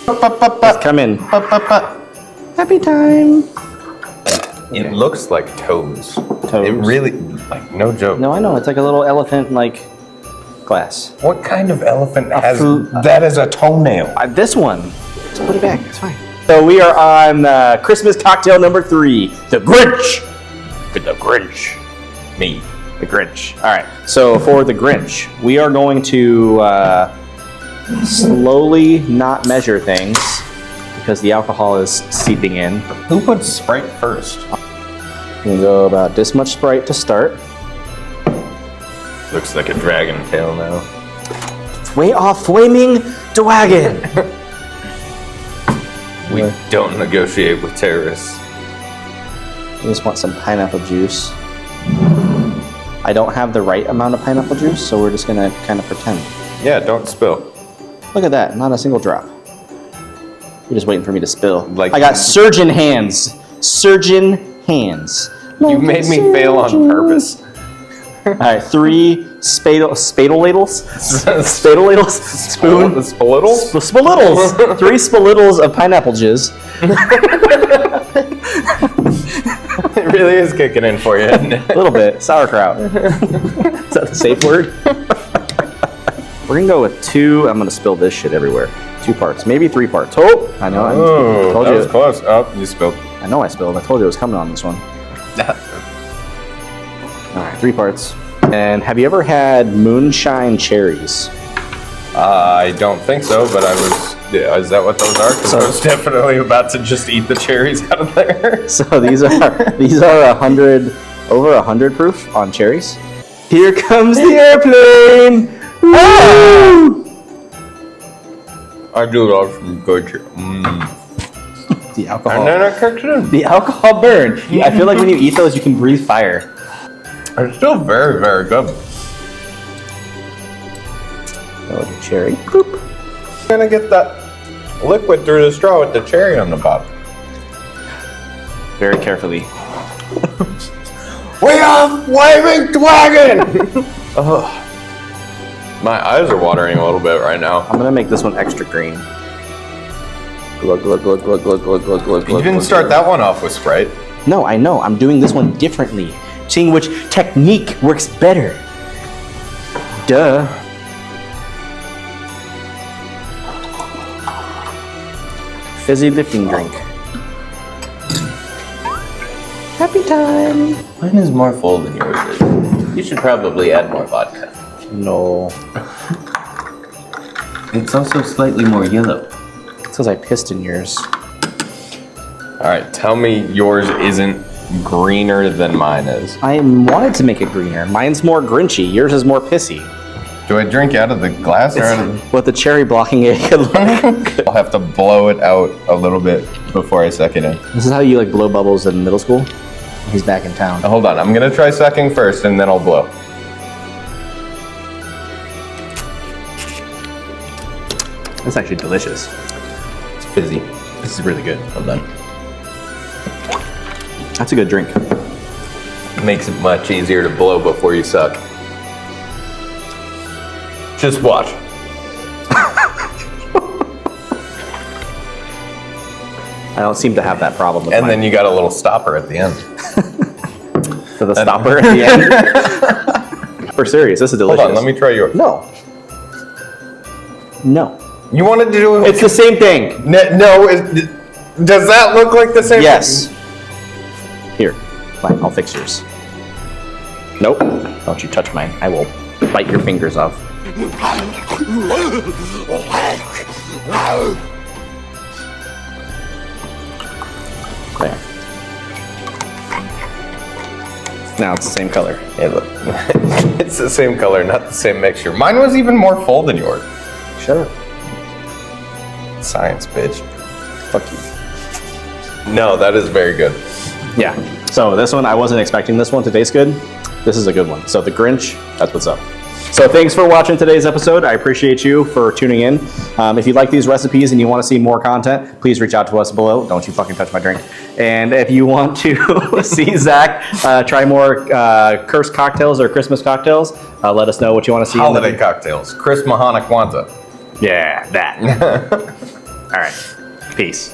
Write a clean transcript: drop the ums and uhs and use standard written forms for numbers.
Let's come in. Happy time. It looks like toes. Toes. It really, like, no joke. No, I know. It's like a little elephant, like, glass. What kind of elephant has that as a toenail? This one. Just put it back. It's fine. So we are on Christmas cocktail number 3, the Grinch. The Grinch. Me. The Grinch. All right. So for the Grinch, we are going to slowly not measure things because the alcohol is seeping in. Who puts Sprite first? I'm gonna go about this much Sprite to start. Looks like a dragon tail now. Way off flaming dragon. We don't negotiate with terrorists. I just want some pineapple juice. I don't have the right amount of pineapple juice, so we're just gonna kind of pretend. Yeah, don't spill. Look at that, not a single drop. You're just waiting for me to spill. Like- I got surgeon hands. Surgeon hands. You made me fail on purpose. All right, 3 spadle ladles. Spadle ladles. Spoon. Spalittles? Spalittles. 3 spalittles of pineapple jizz. It really is kicking in for you, isn't it? A little bit. Sauerkraut. Is that the safe word? We're gonna go with 2. I'm gonna spill this shit everywhere. 2 parts, maybe 3 parts. Oh, I know. Oh, I told that you. was close. Oh, you spilled. I know I spilled. I told you it was coming on this one. All right, 3 parts. And have you ever had moonshine cherries? I don't think so, but I was. Yeah, is that what those are? Because I was definitely about to just eat the cherries out of there. So these are 100, over 100 proof on cherries. Here comes the airplane. Woo! I do love some good cherries. The alcohol. And then I cooked it in. The alcohol burn. I feel like when you eat those, you can breathe fire. It's still very, very good. Oh, the cherry. Boop. I'm gonna get that liquid through the straw with the cherry on the bottom. Very carefully. We are flaming dragon! Ugh. My eyes are watering a little bit right now. I'm gonna make this one extra green. Glug, glug, glug, glug, glug, glug, glug, glug, You didn't start that one off with Sprite. No, I know. I'm doing this one differently. Seeing which technique works better. Duh. Fizzy lifting drink. Happy time. Mine is more full than yours is. You should probably add more vodka. No. It's also slightly more yellow. It's because I pissed in yours. Alright, tell me yours isn't greener than mine is. I wanted to make it greener. Mine's more grinchy. Yours is more pissy. Do I drink out of the glass or out of With the cherry blocking it. I'll have to blow it out a little bit before I suck it in. This is how you like blow bubbles in middle school? He's back in town. Hold on, I'm gonna try sucking first and then I'll blow. That's actually delicious. It's fizzy. This is really good. Well done. That's a good drink. Makes it much easier to blow before you suck. Just watch. I don't seem to have that problem with And mine. then you got a little stopper at the end. So the stopper at the end. We're serious. This is delicious. Hold on, let me try yours. No. No. You wanted to do it? It's the same thing. No, does that look like the same Yes. Here. Fine. I'll fix yours. Nope. Don't you touch mine. I will bite your fingers off. There. Now it's the same color. Hey, look. It's the same color, not the same mixture. Mine was even more full than yours. Shut up. Science, bitch. Fuck you. No, that is very good. Yeah. So this one, I wasn't expecting this one to taste good. This is a good one. So the Grinch, that's what's up. So thanks for watching today's episode. I appreciate you for tuning in. If you like these recipes and you want to see more content, please reach out to us below. Don't you fucking touch my drink. And if you want to see Zach try more cursed cocktails or Christmas cocktails, let us know what you want to see. Holiday cocktails. Chris Mahana Kwanzaa. Yeah, that. All right. right. Peace.